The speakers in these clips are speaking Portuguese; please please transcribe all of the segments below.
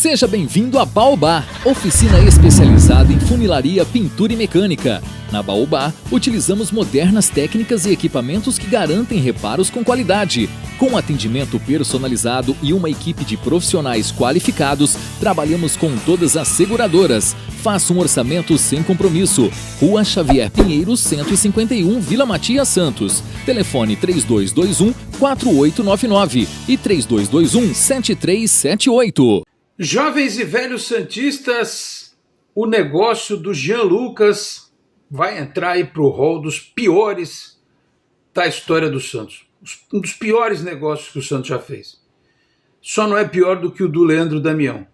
Seja bem-vindo a Baobá, oficina especializada em funilaria, pintura e mecânica. Na Baobá, utilizamos modernas técnicas e equipamentos que garantem reparos com qualidade. Com atendimento personalizado e uma equipe de profissionais qualificados, trabalhamos com todas as seguradoras. Faça um orçamento sem compromisso. Rua Xavier Pinheiro, 151, Vila Matias, Santos. Telefone 3221-4899 e 3221-7378. Jovens e velhos santistas, o negócio do Jean Lucas vai entrar aí para o rol dos piores da história do Santos. Um dos piores negócios que o Santos já fez. Só não é pior do que o do Leandro Damião,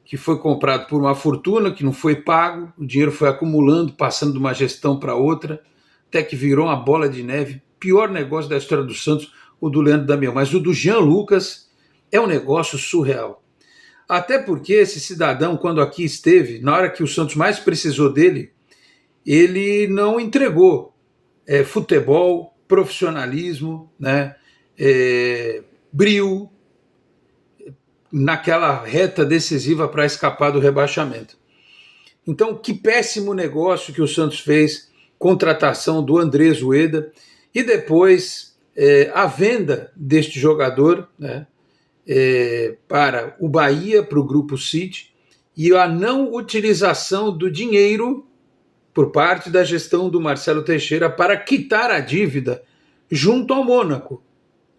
que foi comprado por uma fortuna, que não foi pago, o dinheiro foi acumulando, passando de uma gestão para outra, até que virou uma bola de neve. Pior negócio da história do Santos, o do Leandro Damião. Mas o do Jean Lucas é um negócio surreal. Até porque esse cidadão, quando aqui esteve, na hora que o Santos mais precisou dele, ele não entregou futebol, profissionalismo, né, brio, naquela reta decisiva para escapar do rebaixamento. Então, que péssimo negócio que o Santos fez, contratação do Andrés Ueda, e depois a venda deste jogador, né, para o Bahia, para o Grupo City, e a não utilização do dinheiro por parte da gestão do Marcelo Teixeira para quitar a dívida junto ao Mônaco.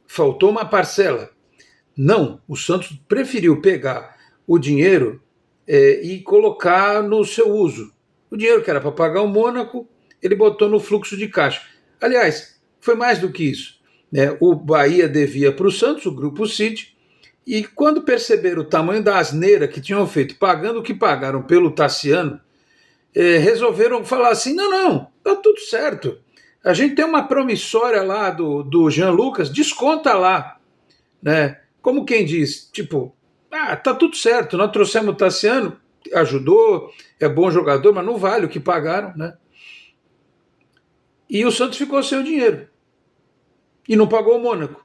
Faltou uma parcela. Não, o Santos preferiu pegar o dinheiro e colocar no seu uso. O dinheiro que era para pagar o Mônaco, ele botou no fluxo de caixa. Aliás, foi mais do que isso, né? O Bahia devia para o Santos, o Grupo City, e quando perceberam o tamanho da asneira que tinham feito, pagando o que pagaram pelo Tassiano, resolveram falar assim, não, tá tudo certo. A gente tem uma promissória lá do Jean Lucas, desconta lá, né? Como quem diz, tipo, tá tudo certo, nós trouxemos o Tassiano, ajudou, é bom jogador, mas não vale o que pagaram, né? E o Santos ficou sem o dinheiro. E não pagou o Mônaco.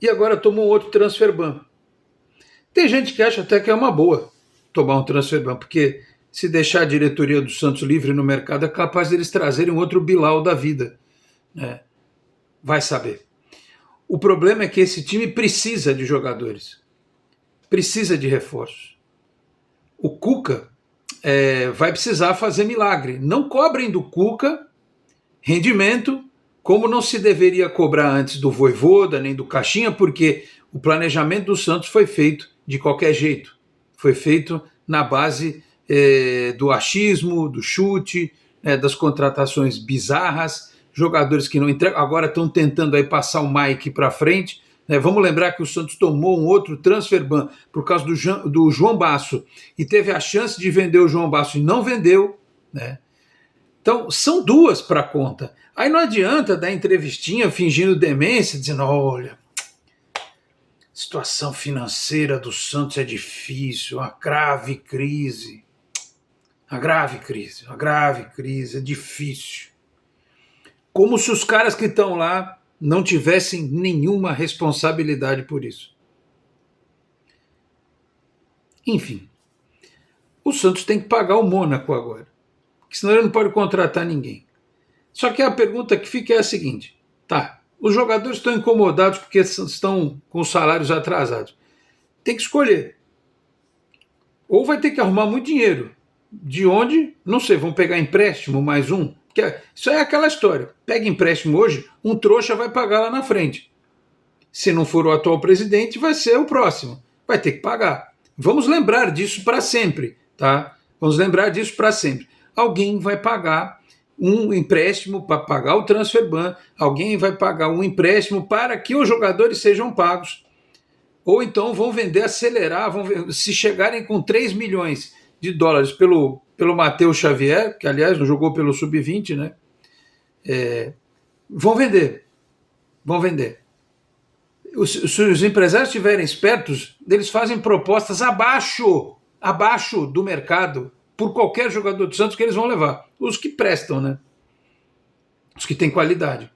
E agora tomou outro transfer ban. Tem gente que acha até que é uma boa tomar um transfer ban, porque se deixar a diretoria do Santos livre no mercado, é capaz deles trazerem outro Bilal da vida, né? Vai saber. O problema é que esse time precisa de jogadores, precisa de reforços. O Cuca vai precisar fazer milagre. Não cobrem do Cuca rendimento como não se deveria cobrar antes do Vojvoda, nem do Caixinha, porque o planejamento do Santos foi feito de qualquer jeito. Foi feito na base do achismo, do chute, das contratações bizarras, jogadores que não entregam, agora estão tentando aí passar o Mike para frente. Vamos lembrar que o Santos tomou um outro transfer ban por causa do João Basso e teve a chance de vender o João Basso e não vendeu, né? Então, são duas para a conta. Aí não adianta dar entrevistinha fingindo demência, dizendo, olha, situação financeira do Santos é difícil, uma grave crise, é difícil. Como se os caras que estão lá não tivessem nenhuma responsabilidade por isso. Enfim, o Santos tem que pagar o Mônaco agora, porque senão ele não pode contratar ninguém. Só que a pergunta que fica é a seguinte, os jogadores estão incomodados porque estão com salários atrasados. Tem que escolher. Ou vai ter que arrumar muito dinheiro. De onde? Não sei, vão pegar empréstimo mais um? Isso é aquela história. Pega empréstimo hoje, um trouxa vai pagar lá na frente. Se não for o atual presidente, vai ser o próximo. Vai ter que pagar. Vamos lembrar disso para sempre, tá? Vamos lembrar disso para sempre. Alguém vai pagar um empréstimo para pagar o transfer ban, alguém vai pagar um empréstimo para que os jogadores sejam pagos. Ou então vão vender, acelerar, se chegarem com 3 milhões de dólares pelo Matheus Xavier, que aliás não jogou pelo Sub-20, né? Vão vender. Se os empresários estiverem espertos, eles fazem propostas abaixo do mercado por qualquer jogador do Santos que eles vão levar. Os que prestam, né? Os que têm qualidade.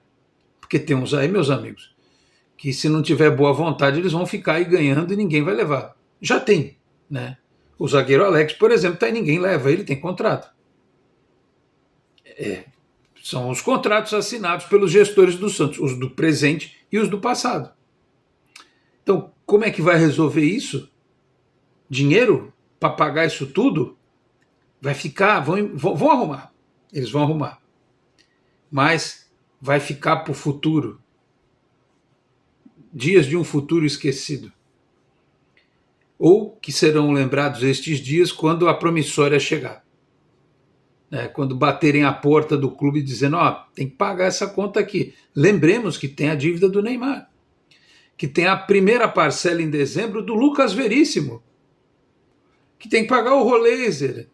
Porque tem uns aí, meus amigos, que se não tiver boa vontade, eles vão ficar aí ganhando e ninguém vai levar. Já tem, né? O zagueiro Alex, por exemplo, tá, e ninguém leva, ele tem contrato. São os contratos assinados pelos gestores do Santos, os do presente e os do passado. Então, como é que vai resolver isso? Dinheiro para pagar isso tudo? Vai ficar, vão arrumar. Eles vão arrumar. Mas vai ficar para o futuro. Dias de um futuro esquecido. Ou que serão lembrados estes dias quando a promissória chegar. Quando baterem a porta do clube dizendo, tem que pagar essa conta aqui. Lembremos que tem a dívida do Neymar. Que tem a primeira parcela em dezembro do Lucas Veríssimo. Que tem que pagar o Roleiser.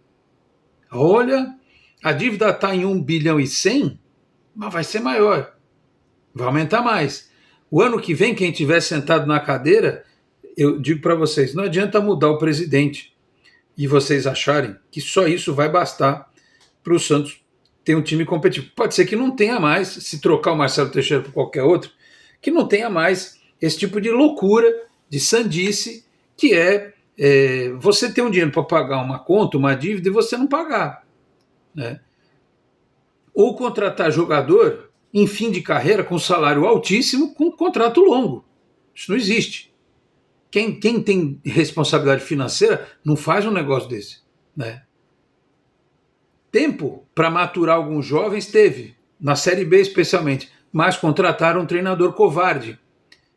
Olha, a dívida está em 1 bilhão e 100, mas vai ser maior. Vai aumentar mais. O ano que vem, quem estiver sentado na cadeira, eu digo para vocês, não adianta mudar o presidente e vocês acharem que só isso vai bastar para o Santos ter um time competitivo. Pode ser que não tenha mais, se trocar o Marcelo Teixeira por qualquer outro, que não tenha mais esse tipo de loucura, de sandice, que você ter um dinheiro para pagar uma conta, uma dívida, e você não pagar. Né? Ou contratar jogador em fim de carreira com salário altíssimo, com contrato longo. Isso não existe. Quem tem responsabilidade financeira não faz um negócio desse. Né? Tempo para maturar alguns jovens teve, na Série B especialmente, mas contrataram um treinador covarde,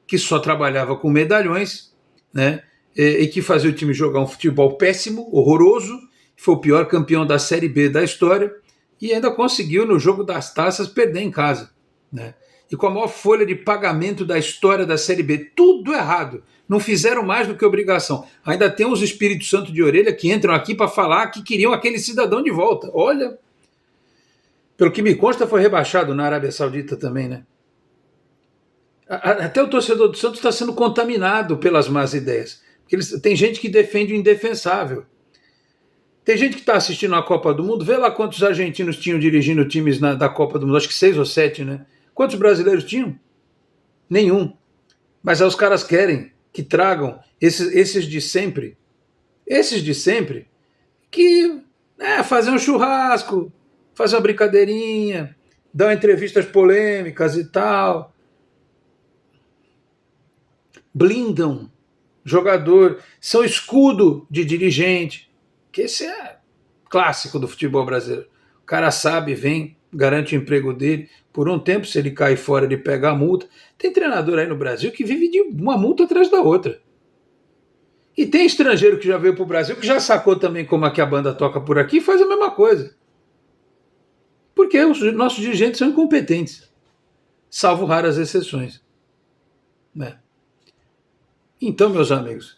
que só trabalhava com medalhões, né? E que fazia o time jogar um futebol péssimo, horroroso, foi o pior campeão da Série B da história, e ainda conseguiu, no jogo das taças, perder em casa. Né? E com a maior folha de pagamento da história da Série B, tudo errado. Não fizeram mais do que obrigação. Ainda tem os Espírito Santo de orelha que entram aqui para falar que queriam aquele cidadão de volta. Olha, pelo que me consta, foi rebaixado na Arábia Saudita também, né? Até o torcedor do Santos está sendo contaminado pelas más ideias. Tem gente que defende o indefensável. Tem gente que está assistindo a Copa do Mundo, vê lá quantos argentinos tinham dirigindo times da Copa do Mundo, acho que 6 ou 7, né? Quantos brasileiros tinham? Nenhum. Mas aí os caras querem que tragam esses de sempre, que fazer um churrasco, fazer uma brincadeirinha, dar entrevistas polêmicas e tal. Blindam jogador, são escudo de dirigente, que esse é clássico do futebol brasileiro. O cara sabe, vem, garante o emprego dele, por um tempo, se ele cair fora, ele pega a multa. Tem treinador aí no Brasil que vive de uma multa atrás da outra. E tem estrangeiro que já veio para o Brasil, que já sacou também como é que a banda toca por aqui e faz a mesma coisa. Porque os nossos dirigentes são incompetentes, salvo raras exceções. Né? Então, meus amigos,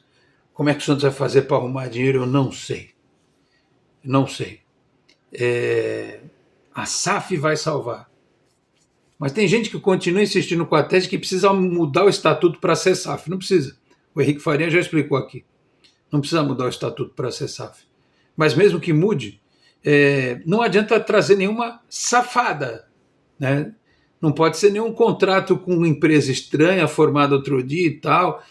como é que o Santos vai fazer para arrumar dinheiro? Eu não sei. Não sei. A SAF vai salvar. Mas tem gente que continua insistindo com a tese que precisa mudar o estatuto para ser SAF. Não precisa. O Henrique Faria já explicou aqui. Não precisa mudar o estatuto para ser SAF. Mas mesmo que mude, não adianta trazer nenhuma safada. Né? Não pode ser nenhum contrato com uma empresa estranha, formada outro dia e tal,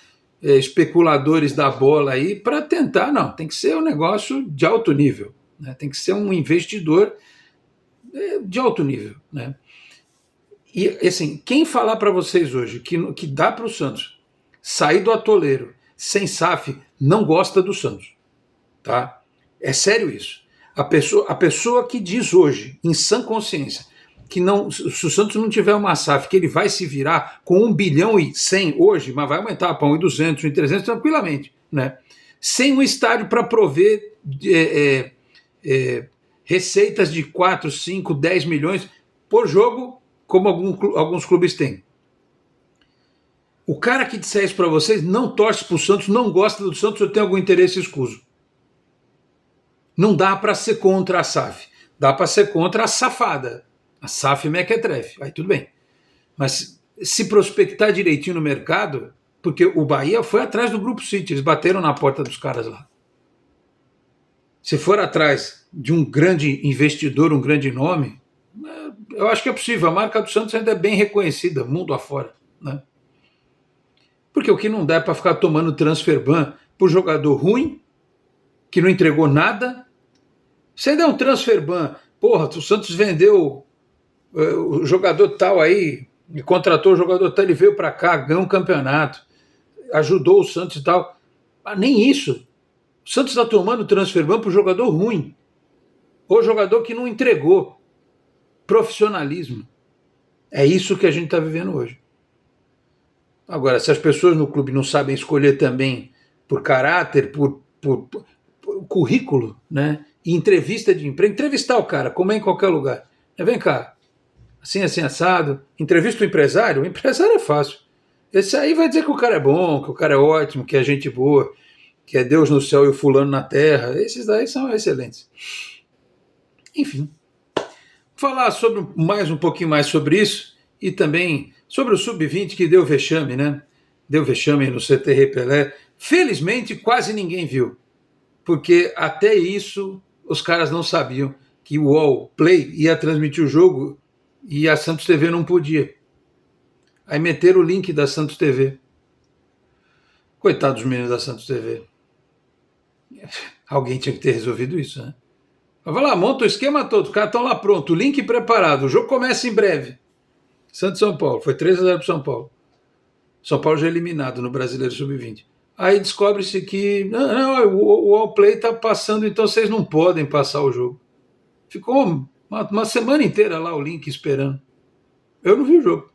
especuladores da bola aí, para tentar. Não, tem que ser um negócio de alto nível. Né? Tem que ser um investidor de alto nível. Né? E assim, quem falar para vocês hoje que dá para o Santos sair do atoleiro sem SAF, não gosta do Santos. Tá? É sério isso. A pessoa que diz hoje, em sã consciência, que não, se o Santos não tiver uma SAF, que ele vai se virar com 1 bilhão e 100 hoje, mas vai aumentar para 1.200, 1.300 tranquilamente. Né? Sem um estádio para prover receitas de 4, 5, 10 milhões por jogo, como alguns clubes têm. O cara que disser isso para vocês não torce para o Santos, não gosta do Santos ou tem algum interesse escuso. Não dá para ser contra a SAF. Dá para ser contra a safada. A SAF mequetrefe. Aí tudo bem. Mas se prospectar direitinho no mercado, porque o Bahia foi atrás do Grupo City, eles bateram na porta dos caras lá. Se for atrás de um grande investidor, um grande nome, eu acho que é possível. A marca do Santos ainda é bem reconhecida, mundo afora. Né? Porque o que não dá é para ficar tomando transfer ban por jogador ruim, que não entregou nada. Você ainda é um transfer ban. Porra, o Santos vendeu o jogador tal aí, e contratou o jogador tal, ele veio para cá, ganhou um campeonato, ajudou o Santos e tal. Mas nem isso. O Santos está tomando transfer ban para o jogador ruim. Ou jogador que não entregou. Profissionalismo. É isso que a gente está vivendo hoje. Agora, se as pessoas no clube não sabem escolher também por caráter, por currículo, né? E entrevista de emprego, entrevistar o cara, como é em qualquer lugar. Vem cá, assim assado, entrevista o empresário é fácil. Esse aí vai dizer que o cara é bom, que o cara é ótimo, que é gente boa, que é Deus no céu e o fulano na terra. Esses daí são excelentes. Enfim, falar sobre um pouquinho mais sobre isso e também sobre o Sub-20 que deu vexame, né? Deu vexame no CTR Pelé. Felizmente, quase ninguém viu, porque até isso os caras não sabiam que o UOL Play ia transmitir o jogo e a Santos TV não podia. Aí meteram o link da Santos TV. Coitados dos meninos da Santos TV. Alguém tinha que ter resolvido isso, né? Vai lá, monta o esquema todo, os caras estão lá pronto, o link preparado, o jogo começa em breve. Santos São Paulo, foi 3-0 para São Paulo. São Paulo já é eliminado no Brasileiro Sub-20. Aí descobre-se que o All Play está passando, então vocês não podem passar o jogo. Ficou uma semana inteira lá o link esperando. Eu não vi o jogo.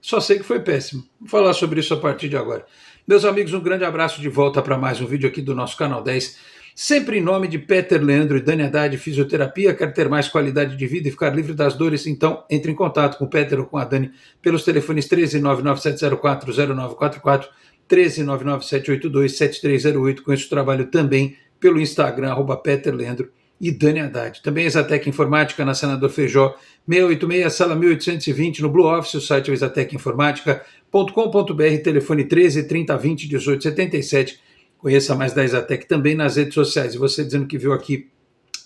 Só sei que foi péssimo. Vou falar sobre isso a partir de agora. Meus amigos, um grande abraço de volta para mais um vídeo aqui do nosso Canal 10. Sempre em nome de Peter Leandro e Dani Haddad Fisioterapia. Quer ter mais qualidade de vida e ficar livre das dores? Então entre em contato com o Peter ou com a Dani pelos telefones 13997040944, 13997827308. Conheço o trabalho também pelo Instagram, @Peter Leandro e Dani Haddad. Também Exatec Informática na Senador Feijó 686, sala 1820, no Blue Office. O site é exatecinformática.com.br, telefone 13 30 20 18 77. Conheça mais da Exatec também nas redes sociais. E você dizendo que viu aqui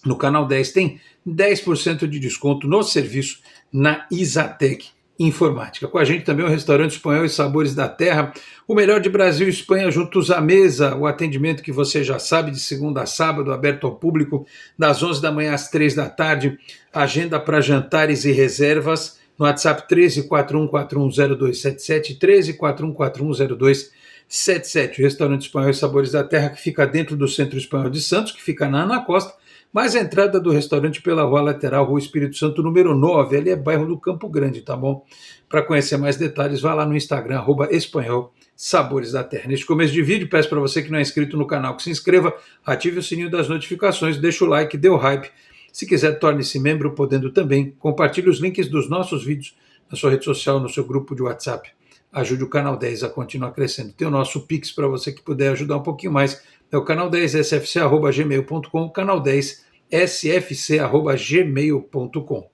no Canal 10, tem 10% de desconto no serviço na Exatec Informática. Com a gente também o Restaurante Espanhol e Sabores da Terra, o melhor de Brasil e Espanha juntos à mesa. O atendimento que você já sabe, de segunda a sábado, aberto ao público, das 11 da manhã às 3 da tarde. Agenda para jantares e reservas no WhatsApp 1341410277, 1341410277. O Restaurante Espanhol e Sabores da Terra, que fica dentro do Centro Espanhol de Santos, que fica na Ana Costa, mais a entrada do restaurante pela rua lateral, Rua Espírito Santo, número 9, ali é bairro do Campo Grande, tá bom? Para conhecer mais detalhes, vá lá no Instagram, @Espanhol Sabores da Terra. Neste começo de vídeo, peço para você que não é inscrito no canal que se inscreva, ative o sininho das notificações, deixa o like, dê o hype. Se quiser, torne-se membro, podendo também. Compartilhe os links dos nossos vídeos na sua rede social, no seu grupo de WhatsApp. Ajude o Canal 10 a continuar crescendo. Tem o nosso Pix para você que puder ajudar um pouquinho mais. É o canal10sfc@gmail.com, canal10sfc@gmail.com.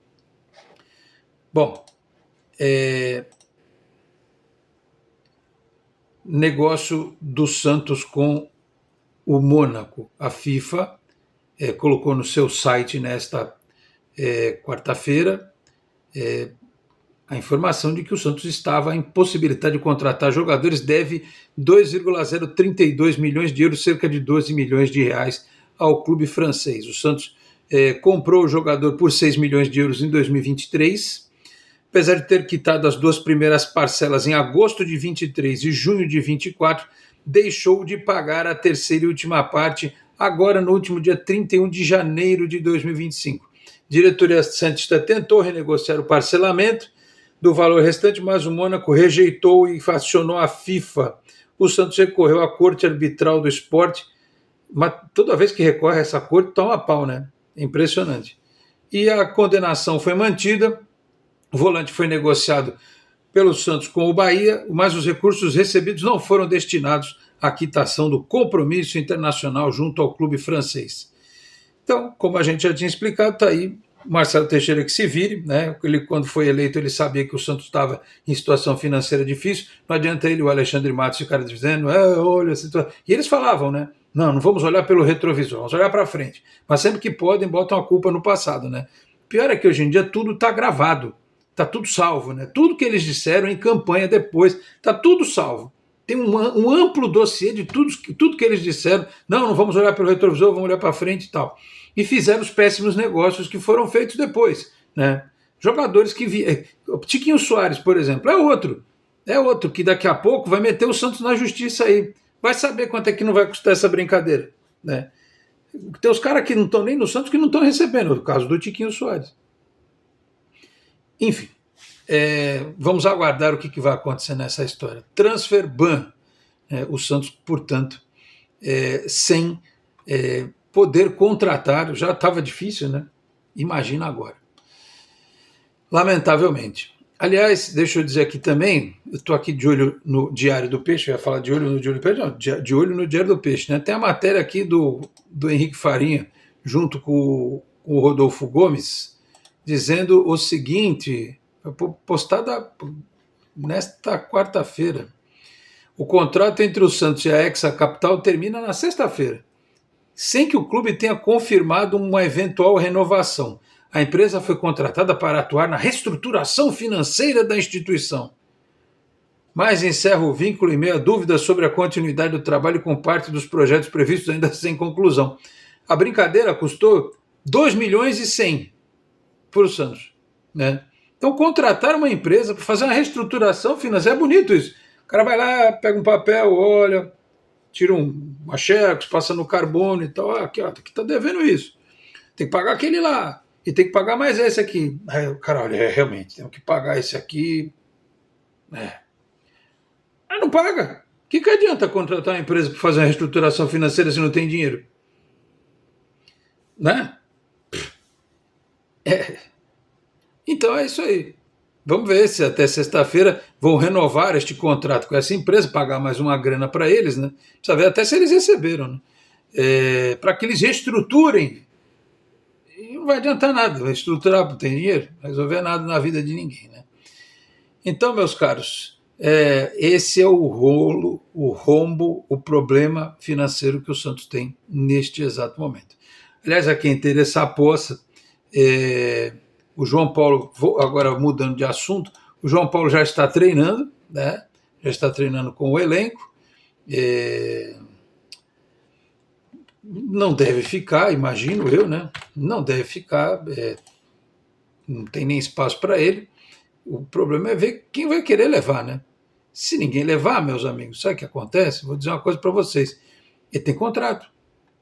Bom, negócio do Santos com o Mônaco. A FIFA colocou no seu site nesta quarta-feira a informação de que o Santos estava impossibilitado de contratar jogadores, deve 2,032 milhões de euros, cerca de 12 milhões de reais, ao clube francês. O Santos comprou o jogador por 6 milhões de euros em 2023, apesar de ter quitado as duas primeiras parcelas em agosto de 23 e junho de 24, deixou de pagar a terceira e última parte agora no último dia 31 de janeiro de 2025. A diretoria santista tentou renegociar o parcelamento do valor restante, mas o Mônaco rejeitou e acionou a FIFA. O Santos recorreu à Corte Arbitral do Esporte, mas toda vez que recorre a essa corte, toma pau, né? Impressionante. E a condenação foi mantida, o volante foi negociado pelo Santos com o Bahia, mas os recursos recebidos não foram destinados à quitação do compromisso internacional junto ao clube francês. Então, como a gente já tinha explicado, está aí Marcelo Teixeira que se vire, né? Ele, quando foi eleito, ele sabia que o Santos estava em situação financeira difícil. Não adianta ele, o Alexandre Matos, ficar dizendo, olha a situação. E eles falavam, né? Não vamos olhar pelo retrovisor, vamos olhar para frente. Mas sempre que podem, botam a culpa no passado, né? Pior é que hoje em dia tudo está gravado, está tudo salvo, né? Tudo que eles disseram em campanha depois, está tudo salvo. tem um amplo dossiê de tudo que eles disseram. Não vamos olhar pelo retrovisor, vamos olhar para frente e tal. E fizeram os péssimos negócios que foram feitos depois, né? Jogadores que Tiquinho Soares, por exemplo, é outro que daqui a pouco vai meter o Santos na justiça aí. Vai saber quanto é que não vai custar essa brincadeira, né? Tem os caras que não estão nem no Santos que não estão recebendo, no caso do Tiquinho Soares. Enfim, vamos aguardar o que vai acontecer nessa história. Transfer ban. O Santos, portanto, sem poder contratar, já estava difícil, né? Imagina agora. Lamentavelmente. Aliás, deixa eu dizer aqui também, eu estou aqui de olho no Diário do Peixe, eu ia falar de olho no Diário do Peixe, não, de olho no Diário do Peixe, né? Tem a matéria aqui do Henrique Farinha, junto com o Rodolfo Gomes, dizendo o seguinte, postada nesta quarta-feira: o contrato entre o Santos e a Hexa Capital termina na sexta-feira, sem que o clube tenha confirmado uma eventual renovação. A empresa foi contratada para atuar na reestruturação financeira da instituição, mas encerra o vínculo em meio a dúvidas sobre a continuidade do trabalho com parte dos projetos previstos ainda sem conclusão. A brincadeira custou 2 milhões e 100 para o Santos, né? Então, contratar uma empresa para fazer uma reestruturação financeira, é bonito isso. O cara vai lá, pega um papel, olha, tira uma xerox, passa no carbono e tal. Aqui tá devendo isso. Tem que pagar aquele lá. E tem que pagar mais esse aqui. Aí o cara, olha, realmente, tem que pagar esse aqui. Aí não paga. O que adianta contratar uma empresa para fazer uma reestruturação financeira se não tem dinheiro? Né? Então é isso aí. Vamos ver se até sexta-feira vão renovar este contrato com essa empresa, pagar mais uma grana para eles, né? Precisa ver até se eles receberam, né? Para que eles reestruturem. E não vai adiantar nada, vai estruturar, não tem dinheiro, não vai resolver nada na vida de ninguém, né? Então, meus caros, esse é o rolo, o rombo, o problema financeiro que o Santos tem neste exato momento. Aliás, a quem interessar, possa. O João Paulo, agora mudando de assunto, o João Paulo já está treinando, né? Já está treinando com o elenco. Não deve ficar, imagino eu, né? Não deve ficar, não tem nem espaço para ele. O problema é ver quem vai querer levar, né? Se ninguém levar, meus amigos, sabe o que acontece? Vou dizer uma coisa para vocês. Ele tem contrato.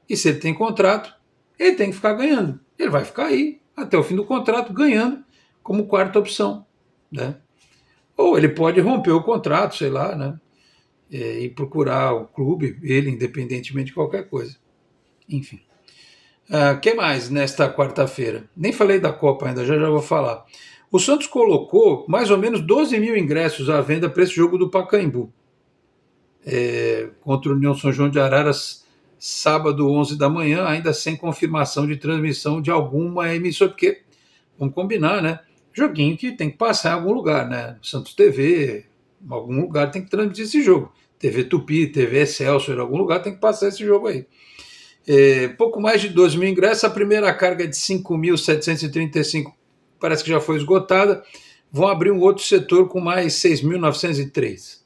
E se ele tem contrato, ele tem que ficar ganhando. Ele vai ficar aí até o fim do contrato ganhando como quarta opção, né? Ou ele pode romper o contrato, sei lá, né? E procurar o clube, ele, independentemente de qualquer coisa. Enfim. Que mais nesta quarta-feira? Nem falei da Copa ainda, já vou falar. O Santos colocou mais ou menos 12 mil ingressos à venda para esse jogo do Pacaembu, contra o União São João de Araras, sábado, 11 da manhã, ainda sem confirmação de transmissão de alguma emissora, porque, vamos combinar, né? Joguinho que tem que passar em algum lugar, né? Santos TV, em algum lugar tem que transmitir esse jogo. TV Tupi, TV Excelsior, em algum lugar tem que passar esse jogo aí. Pouco mais de 12 mil ingressos, a primeira carga é de 5.735 parece que já foi esgotada, vão abrir um outro setor com mais 6.903.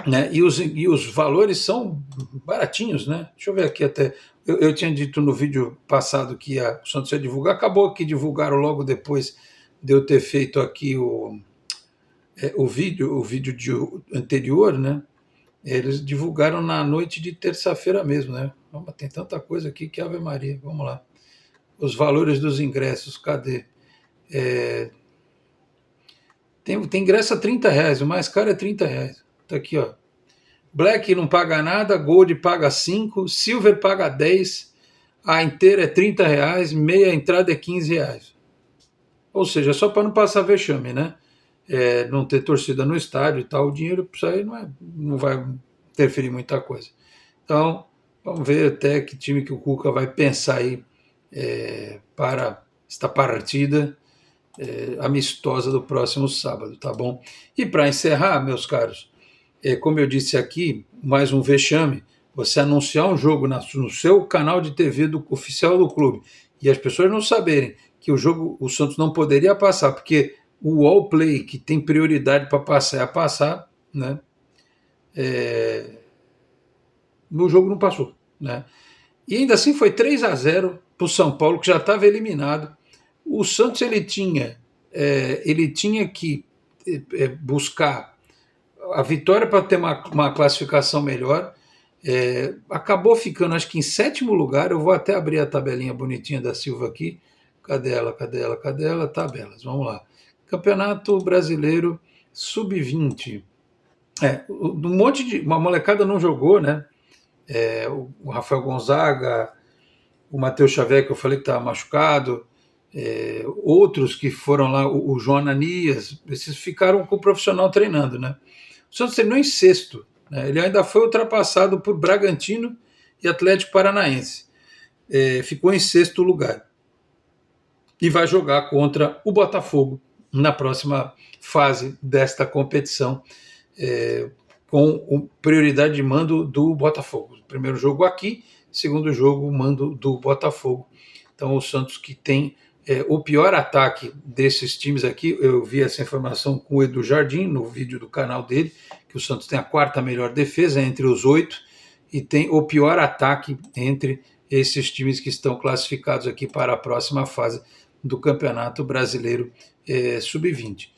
Né? E os valores são baratinhos, né? Deixa eu ver aqui até. Eu tinha dito no vídeo passado que o Santos ia divulgar, acabou que divulgaram logo depois de eu ter feito aqui o vídeo anterior, né? Eles divulgaram na noite de terça-feira mesmo, né? Tem tanta coisa aqui que Ave Maria, vamos lá. Os valores dos ingressos, cadê? Tem ingresso a R$30, o mais caro é R$30. Tá aqui, ó. Black não paga nada, Gold paga 5, Silver paga 10, a inteira é R$30, meia entrada é R$15. Ou seja, só para não passar vexame, né? Não ter torcida no estádio e tal, o dinheiro para isso aí não vai interferir muita coisa. Então, vamos ver até que time que o Cuca vai pensar aí para esta partida amistosa do próximo sábado, tá bom? E para encerrar, meus caros, como eu disse aqui, mais um vexame, você anunciar um jogo no seu canal de TV oficial do clube e as pessoas não saberem que o Santos não poderia passar, porque o All Play, que tem prioridade para passar, né? no jogo não passou, né? E ainda assim foi 3-0 para o São Paulo, que já estava eliminado. O Santos ele tinha que buscar a vitória para ter uma classificação melhor. Acabou ficando, acho que em 7º lugar. Eu vou até abrir a tabelinha bonitinha da Silva aqui. Cadê ela? Tabelas, vamos lá. Campeonato Brasileiro Sub-20. Uma molecada não jogou, né? O Rafael Gonzaga, o Matheus Xavier, que eu falei que estava machucado, outros que foram lá, o João Ananias, esses ficaram com o profissional treinando, né? O Santos terminou em 6º, né? Ele ainda foi ultrapassado por Bragantino e Atlético Paranaense. Ficou em 6º lugar. E vai jogar contra o Botafogo na próxima fase desta competição, com prioridade de mando do Botafogo. Primeiro jogo aqui, segundo jogo, mando do Botafogo. Então o Santos, que tem o pior ataque desses times aqui, eu vi essa informação com o Edu Jardim no vídeo do canal dele, que o Santos tem a 4ª melhor defesa entre os 8 e tem o pior ataque entre esses times que estão classificados aqui para a próxima fase do Campeonato Brasileiro Sub-20.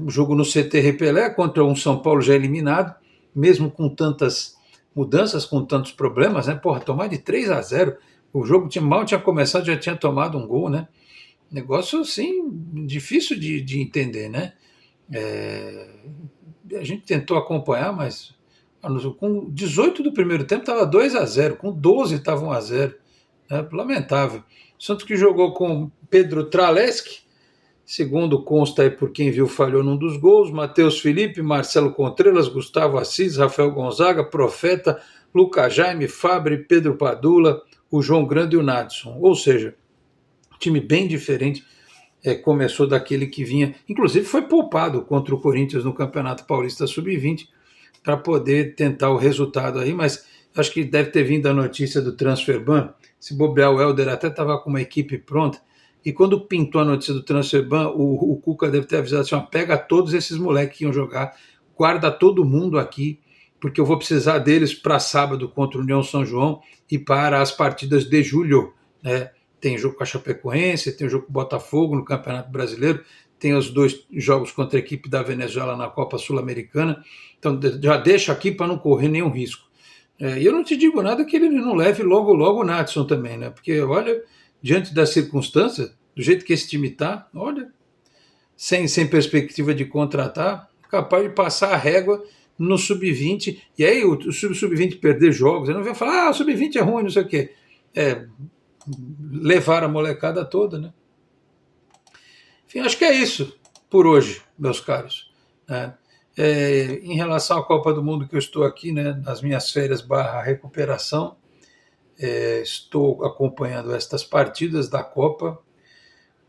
O jogo no CT Repelé contra um São Paulo já eliminado, mesmo com tantas mudanças, com tantos problemas, né? Tomar de 3-0, o jogo mal tinha começado, já tinha tomado um gol, né? Negócio, assim, difícil de entender, né? A gente tentou acompanhar, mas com 18 do primeiro tempo estava 2-0, com 12 estava 1-0, né? Lamentável. O Santos, que jogou com Pedro Traleschi, segundo consta aí por quem viu, falhou num dos gols, Matheus Felipe, Marcelo Contreras, Gustavo Assis, Rafael Gonzaga, Profeta, Lucas Jaime, Fabri, Pedro Padula, o João Grande e o Nadson. Ou seja, time bem diferente, começou daquele que vinha, inclusive foi poupado contra o Corinthians no Campeonato Paulista Sub-20 para poder tentar o resultado aí, mas acho que deve ter vindo a notícia do Transferban. Se bobear, o Helder até estava com uma equipe pronta, e quando pintou a notícia do Transferban, o Cuca deve ter avisado assim: pega todos esses moleques que iam jogar, guarda todo mundo aqui, porque eu vou precisar deles para sábado contra o União São João e para as partidas de julho, né? Tem jogo com a Chapecoense, tem o jogo com o Botafogo no Campeonato Brasileiro, tem os 2 jogos contra a equipe da Venezuela na Copa Sul-Americana, então já deixa aqui para não correr nenhum risco. E eu não te digo nada que ele não leve logo o Nadson também, né? Porque, olha, diante das circunstâncias, do jeito que esse time está, olha, sem perspectiva de contratar, capaz de passar a régua no Sub-20, e aí o Sub-20 perder jogos, eu não venho falar, o Sub-20 é ruim, não sei o quê. Levar a molecada toda, né? Enfim, acho que é isso por hoje, meus caros. Em relação à Copa do Mundo, que eu estou aqui, né, nas minhas férias / recuperação, estou acompanhando estas partidas da Copa.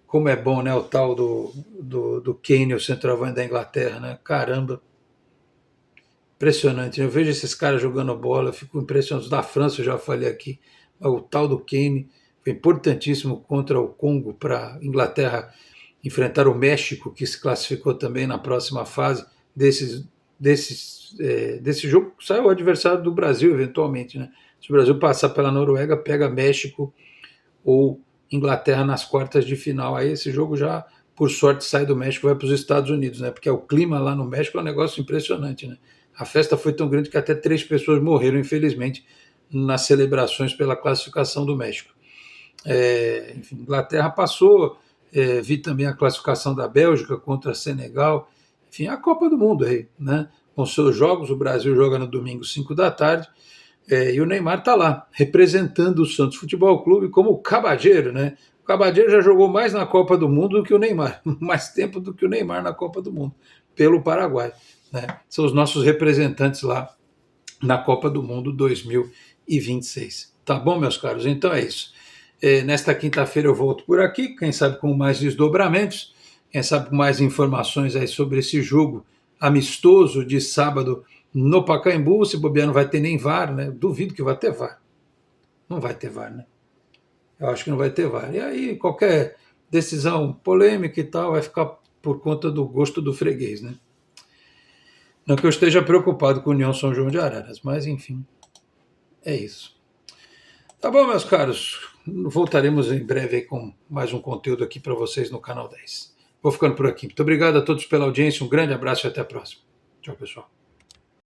Como é bom, né, o tal do Kane, o centroavante da Inglaterra, né? Caramba, impressionante. Eu vejo esses caras jogando bola, eu fico impressionado. Da França, eu já falei aqui, o tal do Kane foi importantíssimo contra o Congo, para a Inglaterra enfrentar o México, que se classificou também na próxima fase desse jogo. Sai o adversário do Brasil, eventualmente, né? Se o Brasil passar pela Noruega, pega México ou Inglaterra nas quartas de final. Aí esse jogo já, por sorte, sai do México e vai para os Estados Unidos, né? Porque o clima lá no México é um negócio impressionante, né? A festa foi tão grande que até 3 pessoas morreram, infelizmente, nas celebrações pela classificação do México. Enfim, Inglaterra passou, vi também a classificação da Bélgica contra Senegal. Enfim, a Copa do Mundo aí, né? Com seus jogos, o Brasil joga no domingo, 5 da tarde, e o Neymar está lá, representando o Santos Futebol Clube como cabageiro, né? O cabageiro já jogou mais na Copa do Mundo do que o Neymar, mais tempo do que o Neymar na Copa do Mundo, pelo Paraguai, né? São os nossos representantes lá na Copa do Mundo 2026. Tá bom, meus caros? Então é isso. Nesta quinta-feira eu volto por aqui, quem sabe com mais desdobramentos, quem sabe com mais informações aí sobre esse jogo amistoso de sábado no Pacaembu. Se bobear, não vai ter nem VAR, né? Duvido que vai ter VAR. Não vai ter VAR, né? Eu acho que não vai ter VAR. E aí qualquer decisão polêmica e tal vai ficar por conta do gosto do freguês, né? Não que eu esteja preocupado com a União São João de Araras, mas enfim, é isso. Tá bom, meus caros. Voltaremos em breve aí com mais um conteúdo aqui para vocês no Canal 10. Vou ficando por aqui. Muito obrigado a todos pela audiência, um grande abraço e até a próxima. Tchau, pessoal.